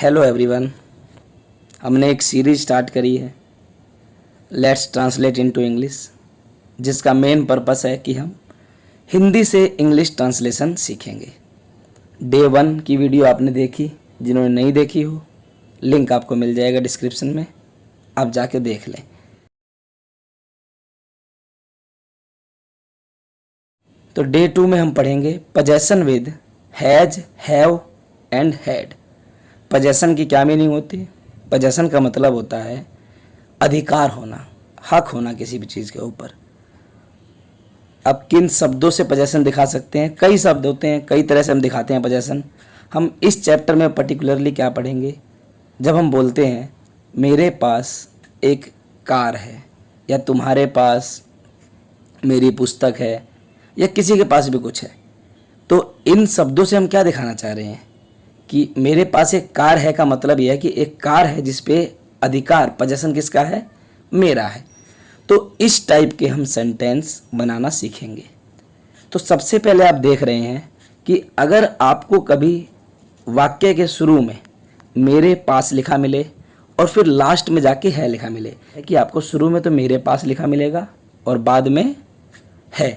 Hello everyone. हमने एक series start करी है लेट्स ट्रांसलेट इनटू इंग्लिश, जिसका मेन पर्पस है कि हम हिंदी से इंग्लिश ट्रांसलेशन सीखेंगे। डे 1 की वीडियो आपने देखी, जिन्होंने नहीं देखी हो लिंक आपको मिल जाएगा डिस्क्रिप्शन में, आप जाके देख लें। तो डे 2 में हम पढ़ेंगे possession with has, have and had. Possession की क्या मीनिंग होती है? पोजेशन का मतलब होता है अधिकार होना, हक होना किसी भी चीज़ के ऊपर। अब किन शब्दों से पोजेशन दिखा सकते हैं? कई शब्द होते हैं, कई तरह से हम दिखाते हैं पोजेशन। हम इस चैप्टर में पर्टिकुलरली क्या पढ़ेंगे? जब हम बोलते हैं मेरे पास एक कार है, या तुम्हारे पास मेरी पुस्तक है, या किसी के पास भी कुछ है, तो इन शब्दों से हम क्या दिखाना चाह रहे हैं कि मेरे पास एक कार है का मतलब यह है कि एक कार है जिस पे अधिकार, पोजेशन किसका है? मेरा है। तो इस टाइप के हम सेंटेंस बनाना सीखेंगे। तो सबसे पहले आप देख रहे हैं कि अगर आपको कभी वाक्य के शुरू में मेरे पास लिखा मिले और फिर लास्ट में जाके है लिखा मिले, कि आपको शुरू में तो मेरे पास लिखा मिलेगा और बाद में है,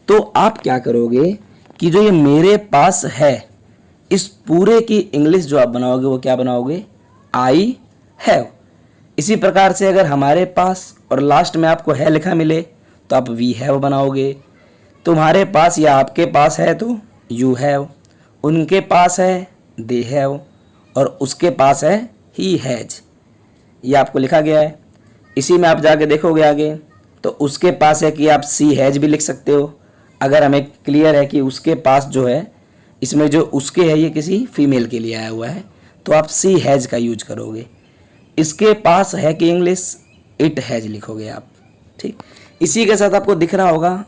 तो आप क्या करोगे कि जो ये मेरे पास है, इस पूरे की इंग्लिश जो आप बनाओगे वो क्या बनाओगे? I have. इसी प्रकार से अगर हमारे पास और लास्ट में आपको है लिखा मिले तो आप वी हैव बनाओगे। तुम्हारे पास या आपके पास है तो यू हैव, उनके पास है दे हैव, और उसके पास है ही हैज। ये आपको लिखा गया है। इसी में आप जाके देखोगे आगे तो उसके पास है कि आप सी हैज भी लिख सकते हो। अगर हमें क्लियर है कि उसके पास जो है, इसमें जो उसके है ये किसी फीमेल के लिए आया हुआ है, तो आप सी हैज का यूज करोगे। इसके पास है कि इंग्लिश इट हैज लिखोगे आप। ठीक, इसी के साथ आपको दिख रहा होगा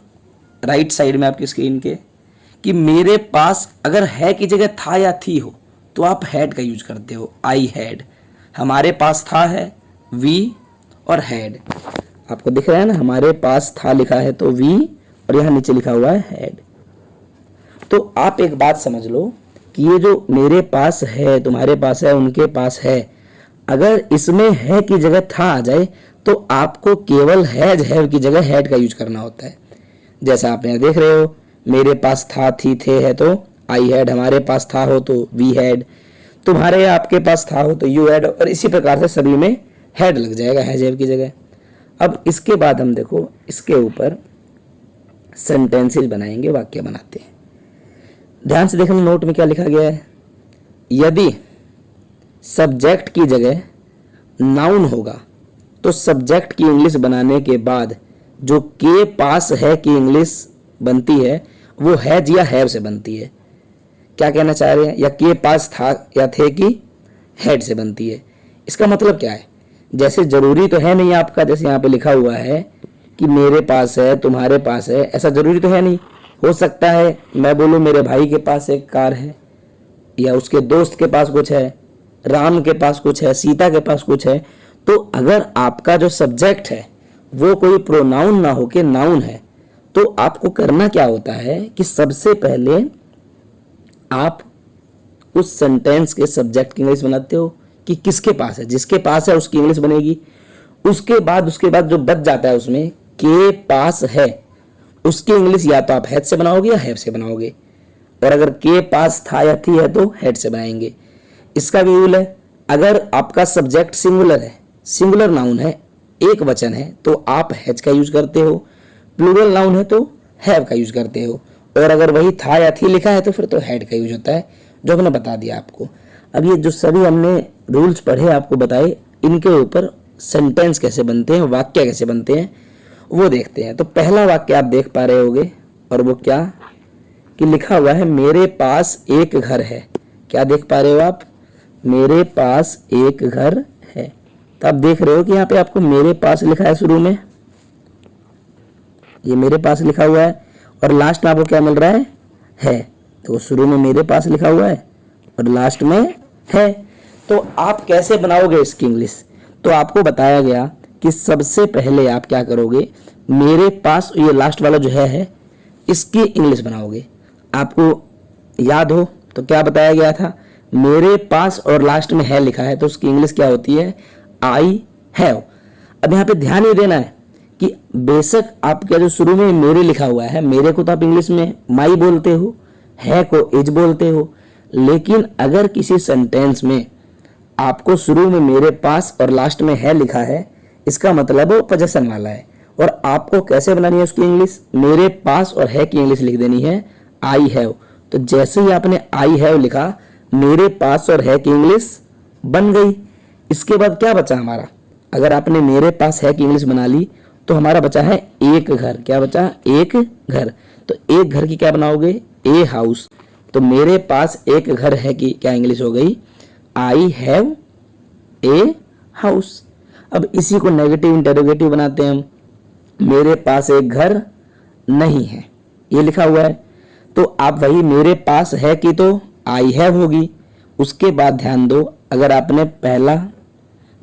राइट साइड में आपकी स्क्रीन के कि मेरे पास अगर है की जगह था या थी हो तो आप हैड का यूज करते हो, आई हैड। हमारे पास था है वी और हैड, आपको दिख रहा है ना, हमारे पास था लिखा है तो वी और यहाँ नीचे लिखा हुआ है हैड। तो आप एक बात समझ लो कि ये जो मेरे पास है, तुम्हारे पास है, उनके पास है, अगर इसमें है की जगह था आ जाए तो आपको केवल हैज हैव की जगह हैड का यूज करना होता है। जैसा आप यहाँ देख रहे हो, मेरे पास था, थी, थे है तो आई हैड, हमारे पास था हो तो वी हैड, तुम्हारे या आपके पास था हो तो यू हैड, और इसी प्रकार से सभी में हैड लग जाएगा हैज हैव की जगह। अब इसके बाद हम देखो इसके ऊपर सेंटेंसेस बनाएंगे, वाक्य बनाते हैं। ध्यान से देखना नोट में क्या लिखा गया है। यदि सब्जेक्ट की जगह नाउन होगा तो सब्जेक्ट की इंग्लिश बनाने के बाद जो के पास है की इंग्लिश बनती है वो हैज या हैव से बनती है। क्या कहना चाह रहे हैं? या के पास था या थे की हैड से बनती है। इसका मतलब क्या है? जैसे जरूरी तो है नहीं आपका, जैसे यहाँ पे लिखा हुआ है कि मेरे पास है, तुम्हारे पास है, ऐसा जरूरी तो है नहीं। हो सकता है मैं बोलूँ मेरे भाई के पास एक कार है, या उसके दोस्त के पास कुछ है, राम के पास कुछ है, सीता के पास कुछ है। तो अगर आपका जो सब्जेक्ट है वो कोई प्रोनाउन ना होके नाउन है तो आपको करना क्या होता है कि सबसे पहले आप उस सेंटेंस के सब्जेक्ट की इंग्लिश बनाते हो कि किसके पास है, जिसके पास है उसकी इंग्लिश बनेगी। उसके बाद जो बच जाता है उसमें के पास है, उसकी इंग्लिश या तो आप हैड से बनाओगे या हैव से बनाओगे, और अगर के पास था या थी है तो हैड से बनाएंगे। इसका भी रूल है, अगर आपका सब्जेक्ट सिंगुलर है, सिंगुलर नाउन है, एक वचन है, तो आप हैज का यूज करते हो, प्लूरल नाउन है तो हैव का यूज करते हो, और अगर वही था या थी लिखा है तो फिर तो हैड का यूज होता है, जो हमने बता दिया आपको। अब ये जो सभी हमने रूल्स पढ़े आपको बताए, इनके ऊपर सेंटेंस कैसे बनते हैं, वाक्य कैसे बनते हैं वो देखते हैं। तो पहला वाक्य आप देख पा रहे होगे, और वो क्या कि लिखा हुआ है मेरे पास एक घर है। क्या देख पा रहे हो आप? मेरे पास एक घर है। तो आप देख रहे हो कि यहाँ पे आपको मेरे पास लिखा है शुरू में, ये मेरे पास लिखा हुआ है, और लास्ट में आपको क्या मिल रहा है। तो शुरू में मेरे पास लिखा हुआ है और लास्ट में है। तो आप कैसे बनाओगे इसकी इंग्लिश? तो आपको बताया गया कि सबसे पहले आप क्या करोगे, मेरे पास ये लास्ट वाला जो है इसकी इंग्लिश बनाओगे। आपको याद हो तो क्या बताया गया था? मेरे पास और लास्ट में है लिखा है तो उसकी इंग्लिश क्या होती है? I have. अब यहाँ पे ध्यान ये देना है कि बेशक आपका जो शुरू में मेरे लिखा हुआ है, मेरे को तो आप इंग्लिश में माई बोलते हो, है को इज बोलते हो, लेकिन अगर किसी सेंटेंस में आपको शुरू में मेरे पास और लास्ट में है लिखा है, इसका मतलब वो पोजेशन वाला है। और आपको कैसे बनानी है उसकी इंग्लिश? मेरे पास और है की इंग्लिश लिख देनी है आई हैव। तो जैसे ही आपने आई हैव लिखा, मेरे पास और है की इंग्लिश बन गई। इसके बाद क्या बचा हमारा? अगर आपने मेरे पास है की इंग्लिश बना ली तो हमारा बचा है एक घर। क्या बचा? एक घर। तो एक घर की क्या बनाओगे? A house. तो मेरे पास एक घर है की क्या इंग्लिश हो गई? आई हैव ए हाउस। अब इसी को नेगेटिव इंटेरोगेटिव बनाते हैं हम। मेरे पास एक घर नहीं है, ये लिखा हुआ है, तो आप वही मेरे पास है कि तो आई हैव होगी। उसके बाद ध्यान दो, अगर आपने पहला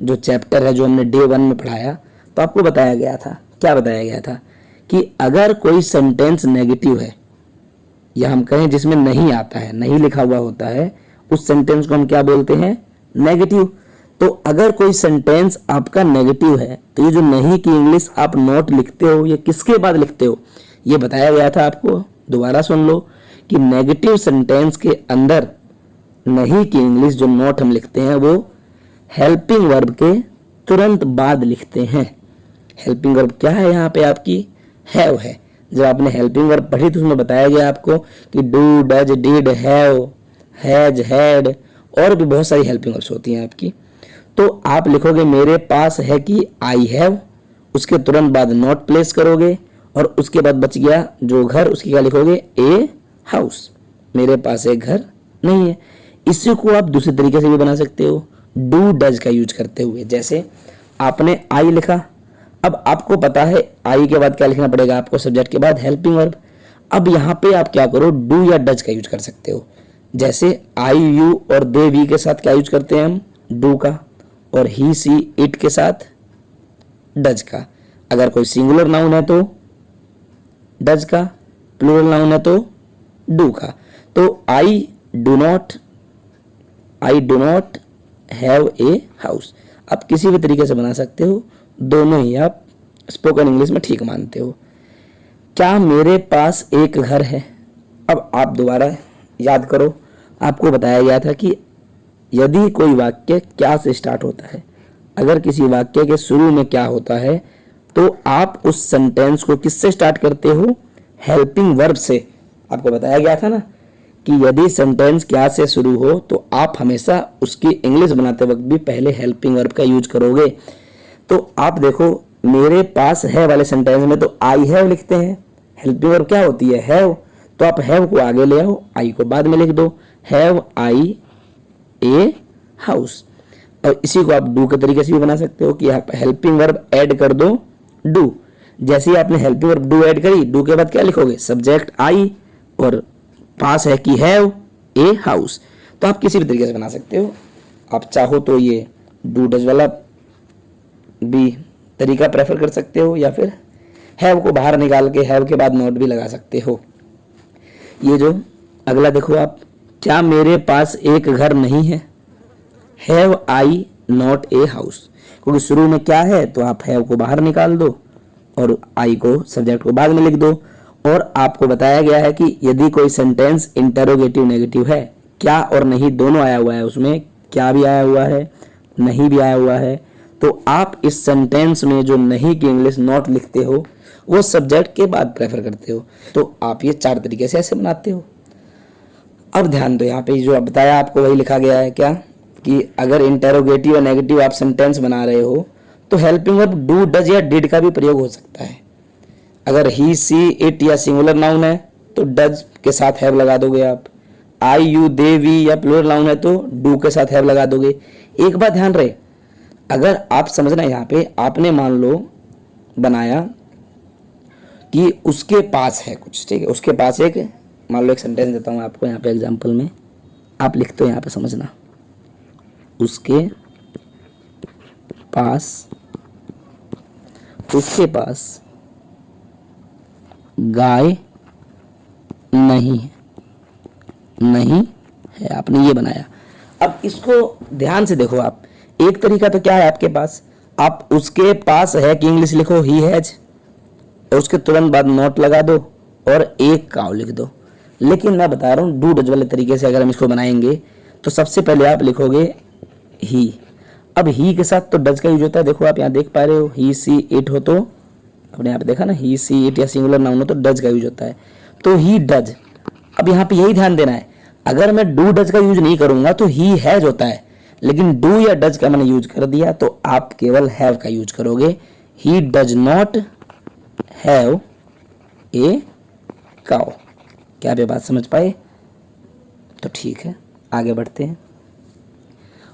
जो चैप्टर है जो हमने डे 1 में पढ़ाया तो आपको बताया गया था, क्या बताया गया था कि अगर कोई सेंटेंस नेगेटिव है या हम कहें जिसमें नहीं आता है, नहीं लिखा हुआ होता है, उस सेंटेंस को हम क्या बोलते हैं? नेगेटिव। तो अगर कोई सेंटेंस आपका नेगेटिव है तो ये जो नहीं की इंग्लिश आप नॉट लिखते हो, ये किसके बाद लिखते हो? ये बताया गया था आपको, दोबारा सुन लो कि नेगेटिव सेंटेंस के अंदर नहीं की इंग्लिश जो नॉट हम लिखते हैं वो हेल्पिंग वर्ब के तुरंत बाद लिखते हैं। हेल्पिंग वर्ब क्या है? यहाँ पे आपकी हैव है। जब आपने हेल्पिंग वर्ब पढ़ी तो उसमें बताया गया आपको कि do, does, did, have, has, had और भी बहुत सारी हेल्पिंग वर्ब्स होती हैं आपकी। तो आप लिखोगे मेरे पास है कि आई हैव, उसके तुरंत बाद नॉट प्लेस करोगे और उसके बाद बच गया जो घर, उसकी क्या लिखोगे? A house. मेरे पास एक घर नहीं है। इसी को आप दूसरे तरीके से भी बना सकते हो, डू डज का यूज करते हुए। जैसे आपने आई लिखा, अब आपको पता है आई के बाद क्या लिखना पड़ेगा आपको? सब्जेक्ट के बाद हेल्पिंग वर्ब। अब यहाँ पे आप क्या करो? डू या डज का यूज कर सकते हो। जैसे आई, यू और दे, वी के साथ क्या यूज करते हैं हम? डू का। और ही, सी, इट के साथ डज का। अगर कोई सिंगुलर नाउन है तो डज का, प्लूरल नाउन है तो डू का। तो I do not have a house. आप किसी भी तरीके से बना सकते हो, दोनों ही आप स्पोकन इंग्लिश में ठीक मानते हो। क्या मेरे पास एक घर है? अब आप दोबारा याद करो, आपको बताया गया था कि यदि कोई वाक्य क्या से स्टार्ट होता है, अगर किसी वाक्य के शुरू में क्या होता है तो आप उस सेंटेंस को किससे स्टार्ट करते हो? हेल्पिंग वर्ब से। आपको बताया गया था ना कि यदि सेंटेंस क्या से शुरू हो तो आप हमेशा उसकी इंग्लिश बनाते वक्त भी पहले हेल्पिंग वर्ब का यूज करोगे। तो आप देखो, मेरे पास है वाले सेंटेंस में तो आई हैव लिखते हैं, हेल्पिंग वर्ब क्या होती है? हैव। तो आप हैव को आगे ले आओ, आई को बाद में लिख दो, हैव आई ए हाउस। और इसी को आप डू के तरीके से भी बना सकते हो कि आप हेल्पिंग वर्ब ऐड कर दो डू। जैसे ही आपने हेल्पिंग वर्ब डू ऐड करी, डू के बाद क्या लिखोगे? सब्जेक्ट आई और पास है कि हैव ए हाउस। तो आप किसी भी तरीके से बना सकते हो। आप चाहो तो ये डू डज वाला भी तरीका प्रेफर कर सकते हो या फिर हैव को बाहर निकाल के हैव के बाद नॉट भी लगा सकते हो। ये जो अगला देखो आप, क्या मेरे पास एक घर नहीं है? Have I not a house. क्योंकि शुरू में क्या है तो आप हैव को बाहर निकाल दो और आई को सब्जेक्ट को बाद में लिख दो। और आपको बताया गया है कि यदि कोई सेंटेंस इंटरोगेटिव नेगेटिव है, क्या और नहीं दोनों आया हुआ है, उसमें क्या भी आया हुआ है, नहीं भी आया हुआ है, तो आप इस सेंटेंस में जो नहीं की इंग्लिश नॉट लिखते हो वो सब्जेक्ट के बाद प्रेफर करते हो। तो आप ये 4 तरीके से ऐसे बनाते हो। अब ध्यान दो, यहाँ पे जो बताया आपको वही लिखा गया है क्या कि अगर इंटरोगेटिव और नेगेटिव आप सेंटेंस बना रहे हो तो हेल्पिंग वर्ब डू, डज या डिड का भी प्रयोग हो सकता है। अगर ही, सी, इट या सिंगुलर नाउन है तो डज के साथ हैव लगा दोगे आप। आई, यू, दे, वी या प्लूरल नाउन है तो डू के साथ हैव लगा दोगे। एक बात ध्यान रहे, अगर आप समझना, यहाँ पे आपने मान लो बनाया कि उसके पास है कुछ, ठीक है, उसके पास एक, मान लो एक सेंटेंस देता हूँ आपको यहाँ पे एग्जांपल में, आप लिखते हो यहाँ पे, समझना, उसके पास गाय नहीं है, आपने ये बनाया। अब इसको ध्यान से देखो आप, एक तरीका तो क्या है आपके पास, आप उसके पास है कि इंग्लिश लिखो ही हैज, और उसके तुरंत बाद नॉट लगा दो और एक काउ लिख दो। लेकिन मैं बता रहा हूँ डू डज वाले तरीके से अगर हम इसको बनाएंगे तो सबसे पहले आप लिखोगे ही। अब ही के साथ तो डज का यूज होता है, देखो आप यहाँ देख पा रहे हो, ही सी इट हो तो अपने यहाँ पे देखा ना, ही सी इट या सिंगुलर नाउन हो तो डज का यूज होता है, तो ही डज। अब यहाँ पे यही ध्यान देना है, अगर मैं डू डज का यूज नहीं करूंगा तो ही हैज होता है, लेकिन डू या डज का मैंने यूज कर दिया तो आप केवल हैव का यूज करोगे। ही does not have a cow. क्या आप ये बात समझ पाए? तो ठीक है, आगे बढ़ते हैं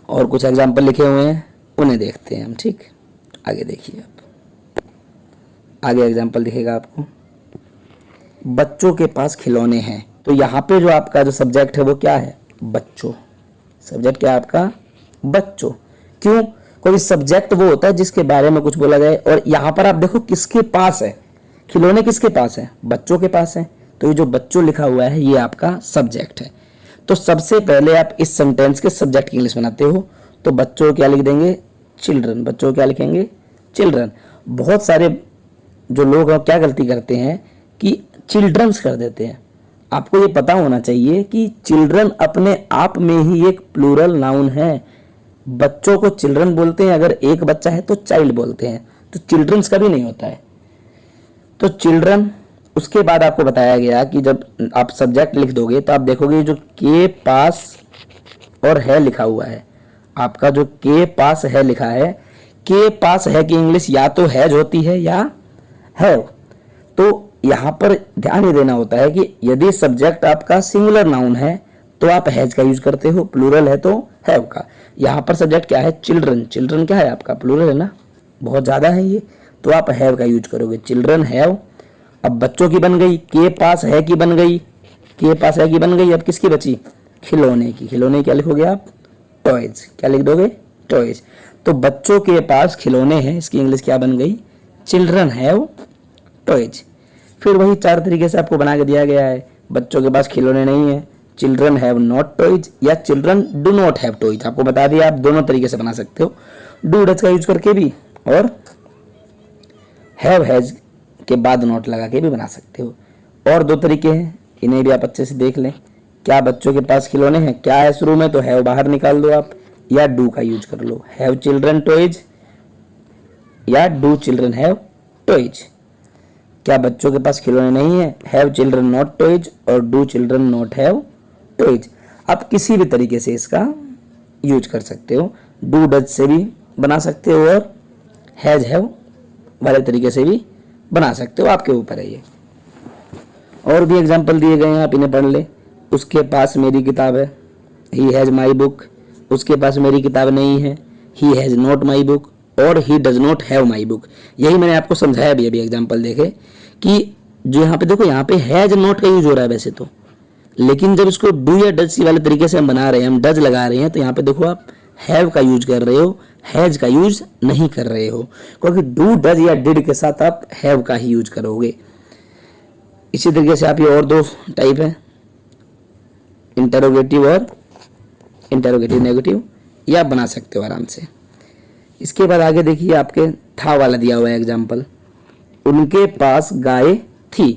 और कुछ एग्जाम्पल लिखे हुए हैं उन्हें देखते हैं हम। ठीक, आगे देखिए आप, आगे एग्जाम्पल दिखेगा आपको, बच्चों के पास खिलौने हैं। तो यहाँ पे जो आपका जो सब्जेक्ट है वो क्या है? बच्चों। सब्जेक्ट क्या है आपका? बच्चों। क्यों? कोई सब्जेक्ट वो होता है जिसके बारे में कुछ बोला जाए, और यहाँ पर आप देखो किसके पास है, खिलौने किसके पास है? बच्चों के पास है। तो ये जो बच्चों लिखा हुआ है ये आपका सब्जेक्ट है। तो सबसे पहले आप इस सेंटेंस के सब्जेक्ट की इंग्लिश बनाते हो, तो बच्चों क्या लिख देंगे? चिल्ड्रन। बच्चों क्या लिखेंगे? चिल्ड्रन। बहुत सारे जो लोग हैं क्या गलती करते हैं कि चिल्ड्रंस कर देते हैं। आपको ये पता होना चाहिए कि चिल्ड्रन अपने आप में ही एक प्लूरल नाउन है। बच्चों को चिल्ड्रन बोलते हैं, अगर एक बच्चा है तो चाइल्ड बोलते हैं, तो चिल्ड्रंस कभी नहीं होता है। तो चिल्ड्रन, उसके बाद आपको बताया गया कि जब आप सब्जेक्ट लिख दोगे तो आप देखोगे जो के पास और है लिखा हुआ है, आपका जो के पास है लिखा है, के पास है की इंग्लिश या तो हैज होती है या हैव। तो यहाँ पर ध्यान ये देना होता है कि यदि सब्जेक्ट आपका सिंगुलर नाउन है तो आप हैज का यूज करते हो, प्लूरल है तो हैव का। यहाँ पर सब्जेक्ट क्या है? चिल्ड्रन। चिल्ड्रन क्या है आपका? प्लूरल है ना, बहुत ज्यादा है ये, तो आप हैव का यूज करोगे। Children have. अब बच्चों की बन गई, के पास है की बन गई, के पास है की बन गई। अब किसकी बची? खिलौने की। खिलौने क्या लिखोगे आप? टॉयज। क्या लिख दोगे? टॉयज। तो बच्चों के पास खिलौने हैं, इसकी इंग्लिश क्या बन गई? Children have toys. फिर वही चार तरीके से आपको बना के दिया गया है। बच्चों के पास खिलौने नहीं है, चिल्ड्रन हैव नॉट टॉयज, या children do not have toys. आपको बता दिया, आप दोनों तरीके से बना सकते हो, डू डज का यूज करके भी और हैव हैज के बाद नॉट लगा के भी बना सकते हो। और दो तरीके हैं, इन्हें भी आप अच्छे से देख लें। क्या बच्चों के पास खिलौने हैं? क्या है शुरू में? तो हैव बाहर निकाल दो आप, या डू का यूज कर लो। हैव चिल्ड्रन टॉयज या डू चिल्ड्रन हैव टॉयज। क्या बच्चों के पास खिलौने नहीं है? हैव चिल्ड्रन नॉट टॉयज और do children not have toys. आप किसी भी तरीके से इसका यूज कर सकते हो, डू डज से भी बना सकते हो और हैज हैव वाले तरीके से भी बना सकते हो, आपके ऊपर है ये। और भी एग्जाम्पल दिए गए हैं, आप इन्हें पढ़ ले। उसके पास मेरी किताब है, ही हैज माई बुक। उसके पास मेरी किताब नहीं है, he has not my book और he does not have my book. यही मैंने आपको समझाया भी अभी एग्जाम्पल देखे कि जो यहाँ पे देखो, यहाँ पे हैज नॉट का यूज हो रहा है वैसे तो, लेकिन जब इसको डू या डज वाले तरीके से हम बना रहे हैं, हम डज लगा रहे हैं, तो यहाँ पे देखो आप हैव का यूज कर रहे हो, हैज का यूज नहीं कर रहे हो, क्योंकि डू डज या डिड के साथ आप हैव का ही यूज करोगे। इसी तरीके से आप ये और दो टाइप है, इंटरोगेटिव और इंटरोगेटिव नेगेटिव, ये आप बना सकते हो आराम से। इसके बाद आगे देखिए, आपके था वाला दिया हुआ है एग्जाम्पल। उनके पास गाय थी।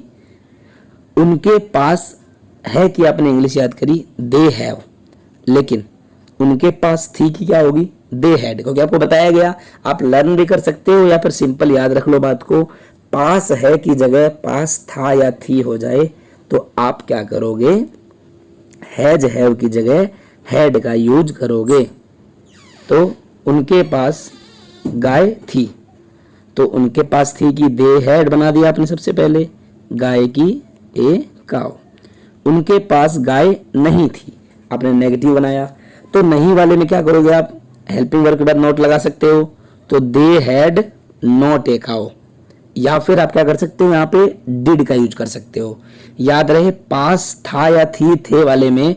उनके पास है कि आपने इंग्लिश याद करी, दे हैव, लेकिन उनके पास थी की क्या होगी? दे हैड, क्योंकि आपको बताया गया, आप लर्न भी कर सकते हो या फिर सिंपल याद रख लो बात को। पास है की जगह पास था या थी हो जाए तो आप क्या करोगे? हैज हैव की जगह हैड का यूज करोगे। तो उनके पास गाय थी, तो उनके पास थी की दे हैड बना दिया आपने सबसे पहले, गाय की ए काउ। उनके पास गाय नहीं थी, आपने नेगेटिव बनाया, तो नहीं वाले में क्या करोगे आप? हेल्पिंग वर्ब के बाद नॉट लगा सकते हो, तो they had not a cow. या फिर आप क्या कर सकते हो, यहाँ पे डिड का यूज कर सकते हो। याद रहे, पास था या थी थे वाले में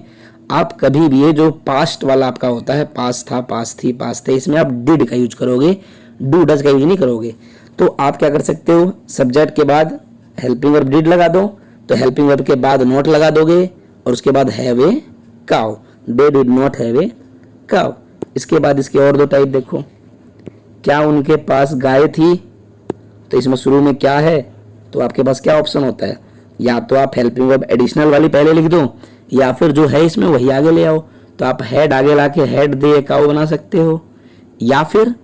आप कभी भी, ये जो पास्ट वाला आपका होता है, पास था, पास थी, पास थे, इसमें आप डिड का यूज करोगे, डू डज का यूज नहीं करोगे। तो आप क्या कर सकते हो, सब्जेक्ट के बाद हेल्पिंग वर्ब डिड लगा दो, तो हेल्पिंग वर्ब के बाद नॉट लगा दोगे और उसके बाद have a cow, they did not have a cow. इसके बाद इसके और दो टाइप देखो, क्या उनके पास गाय थी, तो इसमें शुरू में क्या है, तो आपके पास क्या ऑप्शन होता है, या तो आप हेल्पिंग वर्ब एडिशनल वाली पहले लिख दो, या फिर जो है इसमें वही आगे ले आओ। तो आप हैड आगे लाके हैड दे ए काउ बना सकते हो, या फिर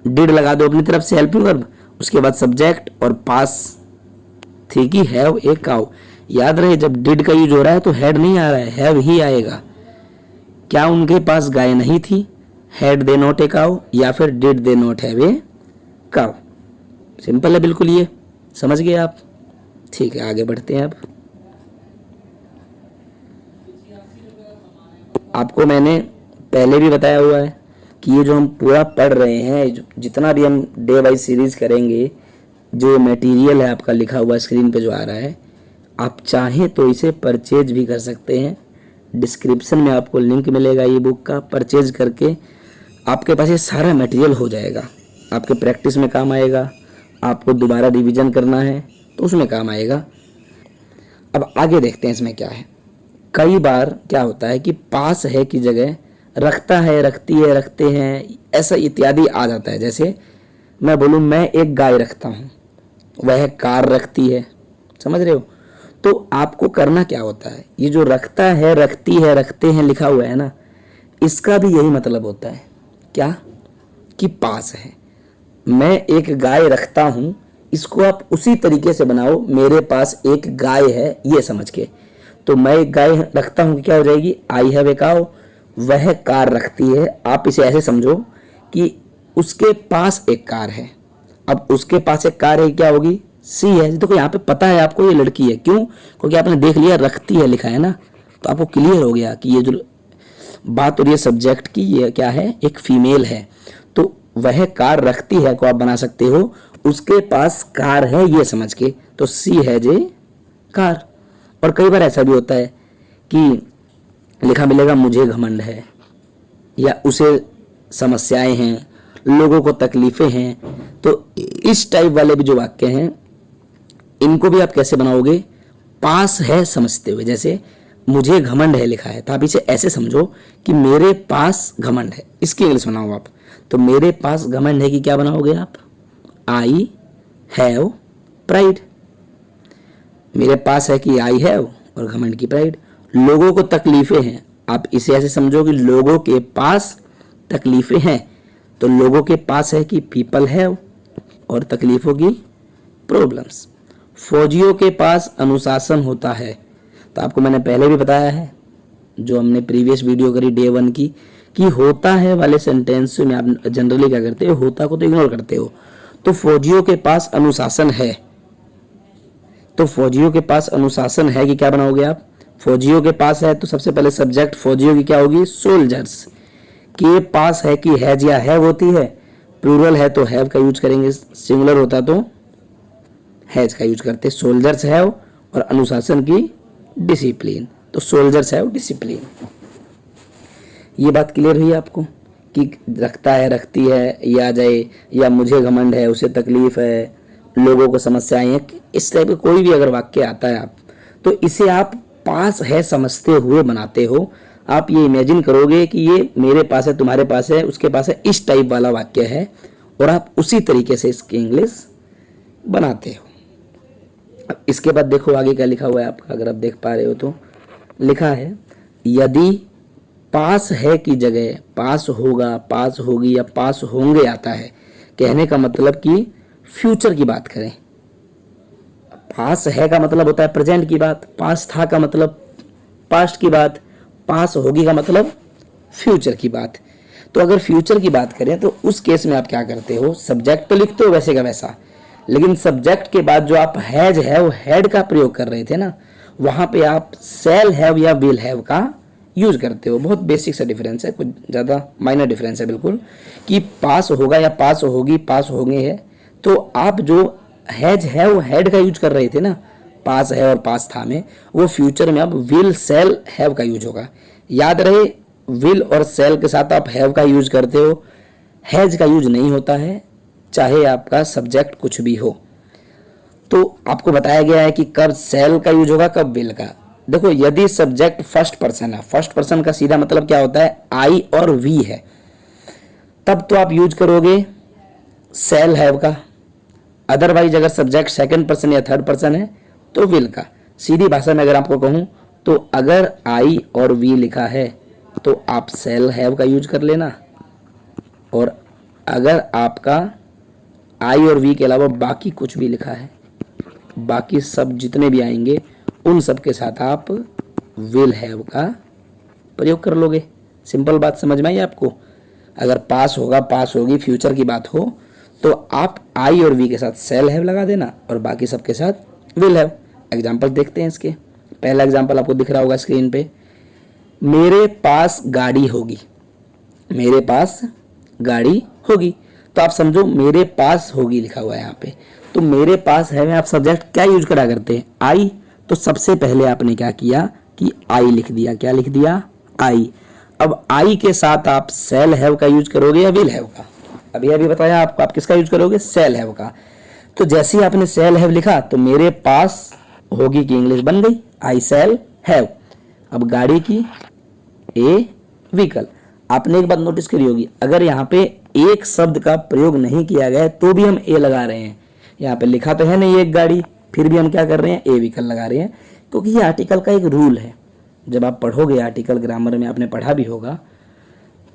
डिड लगा दो अपनी तरफ से हेल्पिंग वर्ब, उसके बाद सब्जेक्ट और पास थी कि हैव ए काउ। याद रहे जब डिड का यूज हो रहा है तो हैड नहीं आ रहा है, हैव ही आएगा। क्या उनके पास गाय नहीं थी, had they not a cow, या फिर did they not have a cow. Simple है बिल्कुल, ये समझ गए आप। ठीक है, आगे बढ़ते हैं। अब आपको मैंने पहले भी बताया हुआ है कि ये जो हम पूरा पढ़ रहे हैं, जितना भी हम डे वाइज सीरीज करेंगे, जो मटेरियल है आपका लिखा हुआ स्क्रीन पे जो आ रहा है, आप चाहें तो इसे परचेज भी कर सकते हैं। डिस्क्रिप्शन में आपको लिंक मिलेगा ई बुक का, परचेज करके आपके पास ये सारा मटेरियल हो जाएगा, आपके प्रैक्टिस में काम आएगा। आपको दोबारा रिवीजन करना है तो उसमें काम आएगा। अब आगे देखते हैं इसमें क्या है। कई बार क्या होता है कि पास है की जगह रखता है, रखती है, रखते हैं, ऐसा इत्यादि आ जाता है। जैसे मैं बोलूँ मैं एक गाय रखता हूँ, वह कार रखती है, समझ रहे हो। तो आपको करना क्या होता है, ये जो रखता है, रखती है, रखते हैं लिखा हुआ है ना, इसका भी यही मतलब होता है, क्या कि पास है। मैं एक गाय रखता हूँ, इसको आप उसी तरीके से बनाओ, मेरे पास एक गाय है ये समझ के। तो मैं एक गाय रखता हूँ, क्या हो जाएगी, आई हैव ए काउ। वह कार रखती है, आप इसे ऐसे समझो कि उसके पास एक कार है। अब उसके पास एक कार है, क्या होगी, सी है। देखो यहाँ पे पता है आपको ये लड़की है, क्यों, क्योंकि आपने देख लिया रखती है लिखा है ना, तो आपको क्लियर हो गया कि ये जो बात हो रही है सब्जेक्ट की, ये क्या है, एक फीमेल है। तो वह कार रखती है को आप बना सकते हो उसके पास कार है ये समझ के, तो सी है जे कार। और कई बार ऐसा भी होता है कि लिखा मिलेगा मुझे घमंड है, या उसे समस्याएं हैं, लोगों को तकलीफें हैं। तो इस टाइप वाले भी जो वाक्य हैं, इनको भी आप कैसे बनाओगे, पास है समझते हुए। जैसे मुझे घमंड है लिखा है, तो आप इसे ऐसे समझो कि मेरे पास घमंड है, इसकी इंग्लिश बनाओ आप। तो मेरे पास घमंड है कि क्या बनाओगे आप, आई हैव प्राइड। मेरे पास है कि आई हैव और घमंड की प्राइड। लोगों को तकलीफें हैं, आप इसे ऐसे समझो कि लोगों के पास तकलीफें हैं। तो लोगों के पास है कि पीपल हैव, और तकलीफों की प्रॉब्लम्स। फौजियों के पास अनुशासन होता है, तो आपको मैंने पहले भी बताया है, जो हमने प्रीवियस वीडियो करी डे 1 की, कि होता है वाले सेंटेंस में आप जनरली क्या करते हो, होता को तो इग्नोर करते हो। तो फौजियों के पास अनुशासन है, तो फौजियों के पास अनुशासन है कि क्या बनाओगे आप, फौजियों के पास है तो सबसे पहले सब्जेक्ट फौजियों की क्या होगी, सोल्जर्स। के पास है कि हैज या हैव होती है, प्लूरल है तो हैव का यूज करेंगे, सिंगुलर होता तो हैज का यूज करते। सोल्जर्स हैव और अनुशासन की डिसिप्लिन, तो सोल्जर्स हैव डिसिप्लिन। ये बात क्लियर हुई आपको कि रखता है, रखती है, ये आ जाए, या मुझे घमंड है, उसे तकलीफ है, लोगों को समस्याएं हैं, इस टाइप का कोई भी अगर वाक्य आता है आप, तो इसे आप पास है समझते हुए बनाते हो। आप ये इमेजिन करोगे कि ये मेरे पास है, तुम्हारे पास है, उसके पास है, इस टाइप वाला वाक्य है, और आप उसी तरीके से इसकी इंग्लिश बनाते हो। अब इसके बाद देखो आगे क्या लिखा हुआ है आपका, अगर आप देख पा रहे हो तो लिखा है, यदि पास है की जगह पास होगा, पास होगी या पास होंगे आता है, कहने का मतलब कि फ्यूचर की बात करें। पास है का मतलब होता है प्रेजेंट की बात, पास था का मतलब पास्ट की बात, पास होगी का मतलब फ्यूचर की बात। तो अगर फ्यूचर की बात करें तो उस केस में आप क्या करते हो, सब्जेक्ट तो लिखते हो वैसे का वैसा, लेकिन सब्जेक्ट के बाद जो आप हैज हैव हैड का प्रयोग कर रहे थे ना, वहां पे आप शैल हैव या विल हैव का यूज करते हो। बहुत बेसिक सा डिफरेंस है, कुछ ज़्यादा माइनर डिफरेंस है बिल्कुल, कि पास होगा या पास होगी, पास होंगे है। तो आप जो हैज हैव हैड का यूज कर रहे थे ना, पास है और पास था में, वो फ्यूचर में अब विल शैल हैव का यूज होगा। याद रहे विल और शैल के साथ आप हैव का यूज करते हो, हैज का यूज नहीं होता है, चाहे आपका सब्जेक्ट कुछ भी हो। तो आपको बताया गया है कि कब शैल का यूज होगा, कब विल का। देखो यदि सब्जेक्ट फर्स्ट पर्सन है, फर्स्ट पर्सन का सीधा मतलब क्या होता है, आई और वी है, तब तो आप यूज करोगे सेल हैव का। अदरवाइज अगर सब्जेक्ट सेकंड पर्सन या थर्ड पर्सन है तो विल का। सीधी भाषा में अगर आपको कहूं तो अगर आई और वी लिखा है तो आप सेल हैव का यूज कर लेना, और अगर आपका आई और वी के अलावा बाकी कुछ भी लिखा है, बाकी सब जितने भी आएंगे उन सब के साथ आप विल हैव का प्रयोग कर लोगे। सिंपल बात समझ में आई आपको। अगर पास होगा, पास होगी, फ्यूचर की बात हो तो आप आई और वी के साथ सेल हैव लगा देना और बाकी सब के साथ विल हैव। एग्जाम्पल देखते हैं इसके। पहला एग्जाम्पल आपको दिख रहा होगा स्क्रीन पे, मेरे पास गाड़ी होगी, मेरे पास गाड़ी होगी। तो आप समझो मेरे पास होगी लिखा हुआ है यहाँ पे, तो मेरे पास है में आप सब्जेक्ट क्या यूज करा करते हैं, आई। तो सबसे पहले आपने क्या किया कि आई लिख दिया। क्या लिख दिया, आई। अब आई के साथ आप सेल हैव का यूज करोगे या विल हैव का? अभी अभी बताया आपको, आप किसका यूज करोगे, सेल हैव का। तो जैसे ही आपने सेल हैव लिखा तो मेरे पास होगी की इंग्लिश बन गई, आई सेल हैव। अब गाड़ी की ए व्हीकल। आपने एक बात नोटिस करी होगी, अगर यहाँ पे एक शब्द का प्रयोग नहीं किया गया है तो भी हम ए लगा रहे हैं। यहाँ पे लिखा तो है नहीं एक गाड़ी, फिर भी हम क्या कर रहे हैं, ए व्हीकल लगा रहे हैं, क्योंकि ये आर्टिकल का एक रूल है। जब आप पढ़ोगे आर्टिकल, ग्रामर में आपने पढ़ा भी होगा,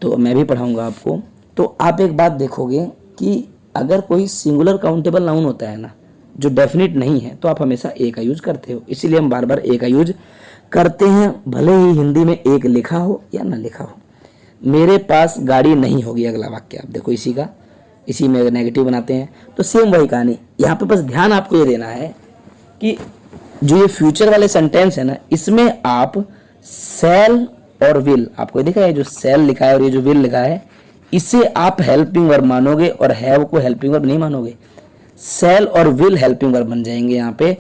तो मैं भी पढ़ाऊंगा आपको, तो आप एक बात देखोगे कि अगर कोई सिंगुलर काउंटेबल नाउन होता है ना, जो डेफिनेट नहीं है, तो आप हमेशा ए का यूज करते हो। इसीलिए हम बार बार ए का यूज करते हैं, भले ही हिंदी में एक लिखा हो या ना लिखा हो। मेरे पास गाड़ी नहीं होगी, अगला वाक्य आप देखो इसी का, इसी में नेगेटिव बनाते हैं तो सेम वही कहानी। यहाँ पे बस ध्यान आपको ये देना है कि जो ये फ्यूचर वाले सेंटेंस है ना, इसमें आप सेल और विल, आपको देखा है जो सेल लिखा है और ये जो विल लिखा है, इसे आप हेल्पिंग वर्ब मानोगे और हैव को हेल्पिंग वर्ब नहीं मानोगे। सेल और विल हेल्पिंग वर्ब बन जाएंगे यहाँ पे।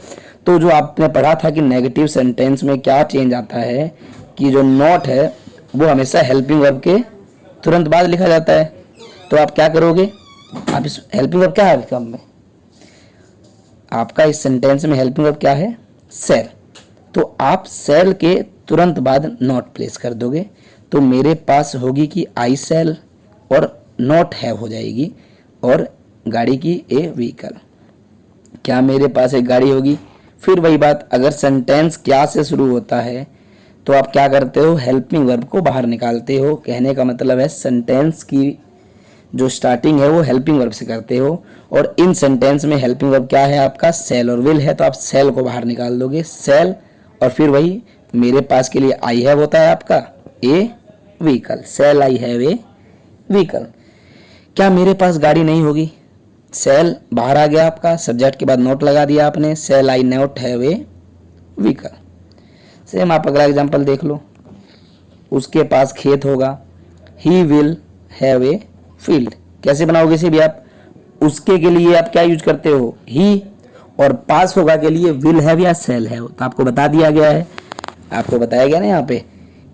तो जो आपने पढ़ा था कि नेगेटिव सेंटेंस में क्या चेंज आता है कि जो नॉट है वो हमेशा हेल्पिंग वर्ब के तुरंत बाद लिखा जाता है। तो आप क्या करोगे, आप इस हेल्पिंग वर्ब क्या है आपका में, आपका इस सेंटेंस में हेल्पिंग वर्ब क्या है, सेल। तो आप सेल के तुरंत बाद नॉट प्लेस कर दोगे। तो मेरे पास होगी कि आई सेल और नॉट हैव हो जाएगी, और गाड़ी की ए व्हीकल। क्या मेरे पास एक गाड़ी होगी? फिर वही बात, अगर सेंटेंस क्या से शुरू होता है तो आप क्या करते हो, हेल्पिंग वर्ब को बाहर निकालते हो। कहने का मतलब है सेंटेंस की जो स्टार्टिंग है वो हेल्पिंग वर्ब से करते हो, और इन सेंटेंस में हेल्पिंग वर्ब क्या है आपका, सेल और विल है। तो आप सेल को बाहर निकाल दोगे, सेल, और फिर वही मेरे पास के लिए आई हैव होता है आपका ए व्हीकल, सेल आई हैव ए व्हीकल। क्या मेरे पास गाड़ी नहीं होगी, सेल बाहर आ गया आपका, सब्जेक्ट के बाद नोट लगा दिया आपने, shall I not have a vehicle. Same आप अगला एग्जांपल देख लो, उसके पास खेत होगा, he will have a field. कैसे बनाओगे इसे भी आप, उसके के लिए आप क्या यूज करते हो, ही, और पास होगा के लिए विल हैव या सेल हैव। तो आपको बता दिया गया है, आपको बताया गया ना यहाँ पे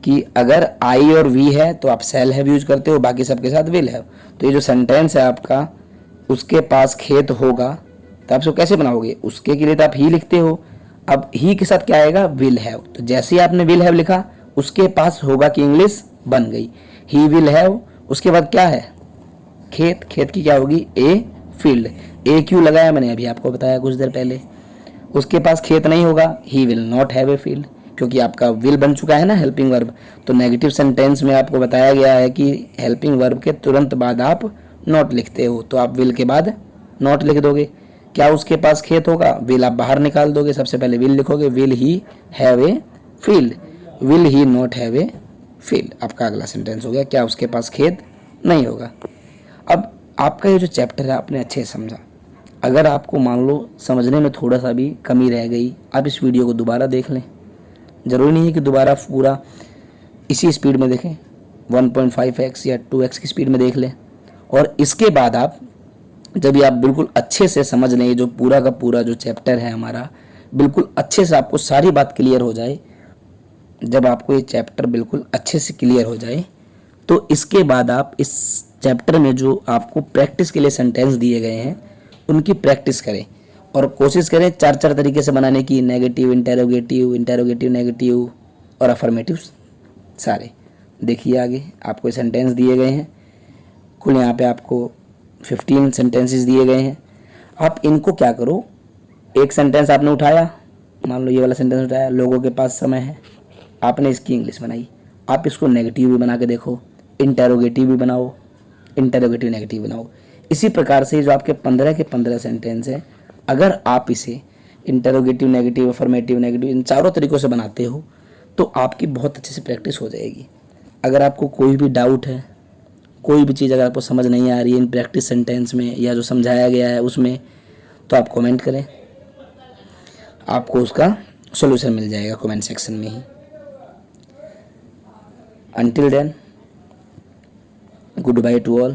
कि अगर आई और वी है तो आप सेल हैव यूज करते हो, बाकी सबके साथ विल हैव। तो ये जो सेंटेंस है आपका, उसके पास खेत होगा, तो आप इसको कैसे बनाओगे, उसके के लिए तो आप ही लिखते हो, अब ही के साथ क्या आएगा, विल हैव। तो जैसे ही आपने विल हैव लिखा, उसके पास होगा की इंग्लिश बन गई, ही विल हैव। उसके बाद क्या है, खेत, खेत की क्या होगी, ए फील्ड। ए क्यों लगाया मैंने अभी आपको बताया कुछ देर पहले। उसके पास खेत नहीं होगा, he will not have a field, क्योंकि आपका विल बन चुका है ना हेल्पिंग वर्ब। तो नेगेटिव सेंटेंस में आपको बताया गया है कि हेल्पिंग वर्ब के तुरंत बाद आप नॉट लिखते हो, तो आप विल के बाद नॉट लिख दोगे। क्या उसके पास खेत होगा, विल आप बाहर निकाल दोगे, सबसे पहले विल लिखोगे, will he have a field, will he not have a field. आपका अगला सेंटेंस हो गया, क्या उसके पास खेत नहीं होगा। अब आपका ये जो चैप्टर है आपने अच्छे से समझा। अगर आपको मान लो समझने में थोड़ा सा भी कमी रह गई, आप इस वीडियो को दोबारा देख लें। ज़रूरी नहीं है कि दोबारा पूरा इसी स्पीड में देखें, 1.5x या 2x की स्पीड में देख लें, और इसके बाद आप जब ये आप बिल्कुल अच्छे से समझ लें, जो पूरा का पूरा जो चैप्टर है हमारा, बिल्कुल अच्छे से आपको सारी बात क्लियर हो जाए, जब आपको ये चैप्टर बिल्कुल अच्छे से क्लियर हो जाए, तो इसके बाद आप इस चैप्टर में जो आपको प्रैक्टिस के लिए सेंटेंस दिए गए हैं उनकी प्रैक्टिस करें। और कोशिश करें 4 तरीके से बनाने की, नेगेटिव, इंटेरोगेटिव, इंटेरोगेटिव नेगेटिव और अफर्मेटिव सारे। देखिए आगे आपको सेंटेंस दिए गए हैं, कुल यहाँ पे आपको 15 सेंटेंसेस दिए गए हैं। आप इनको क्या करो, एक सेंटेंस आपने उठाया, मान लो ये वाला सेंटेंस उठाया, लोगों के पास समय है, आपने इसकी इंग्लिश बनाई, आप इसको नेगेटिव भी बना के देखो, इंटेरोगेटिव भी बनाओ, इंटेरोगेटिव नेगेटिव बनाओ। इसी प्रकार से जो आपके 15 के 15 सेंटेंस हैं, अगर आप इसे इंटेरोगेटिव नेगेटिव, अफर्मेटिव नेगेटिव, इन चारों तरीक़ों से बनाते हो तो आपकी बहुत अच्छे से प्रैक्टिस हो जाएगी। अगर आपको कोई भी डाउट है, कोई भी चीज़ अगर आपको समझ नहीं आ रही है इन प्रैक्टिस सेंटेंस में या जो समझाया गया है उसमें, तो आप कमेंट करें, आपको उसका सॉल्यूशन मिल जाएगा कमेंट सेक्शन में ही। Until then, goodbye to all.